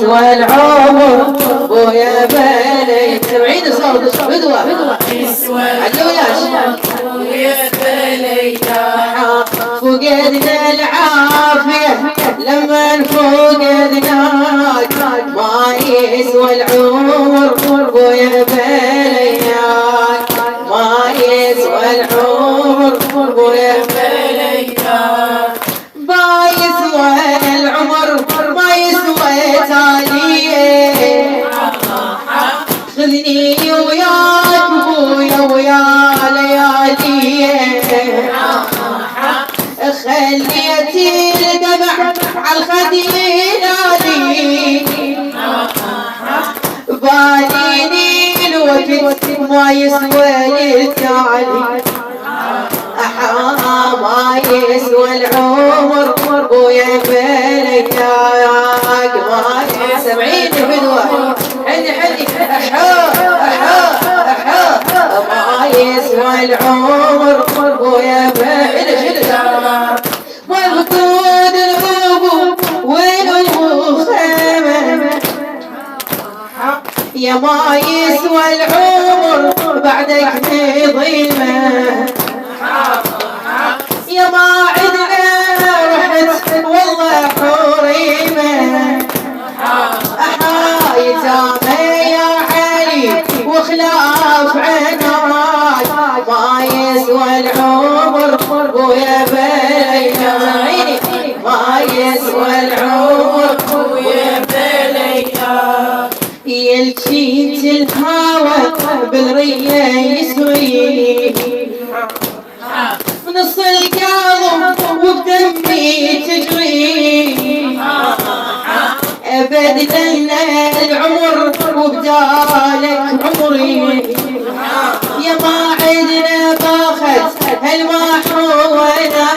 يسوى العمر ويا بلي. سمعين الصوت بدوة علو ياش ويا بلي. فقدنا العافية لما فقدناك ما يسوى العمر ويا بلي. ما يسوى العمر ويا بلي. ما يسوى العمر ما يسوى تاليه. خذني وياك ابويا ويا لياليه. خليتي الدمع عالخد ينادي. باليني الوقت ما يسوى التالي. ما يسوى العمر ويا بليك. ما سمعين بدوة حني ما يسوى العمر ويا بليك. والخدود الابو والابو خيمه. يا ما يسوى العمر بعدك ظلمه. يا ما عدنا رحت والله حريمه. يتامى يا علي وخلاف عناي. ما يسوى العمر ويا بلينا. ما يسوى العمر ويا بلينا. يلكيت الهوى بالريه يسوي. نص القلب وبدمي تجري. بدلنا العمر وبدالك عمري. يا ما عدنا باخت هالمحرونا.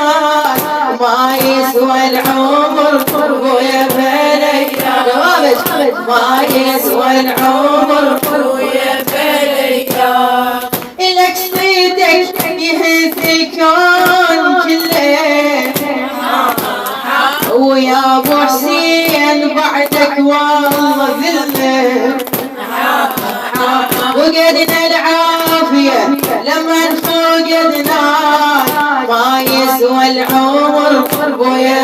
ما يسوى العمر ويا بليك. ما يسوى العمر ويا بليك. لك صيدك يهز الكون كله. ويا ابو حسين بعدك والله ذله. وقدنا العافيه لما فقدناك. ما يسوى العمر ويا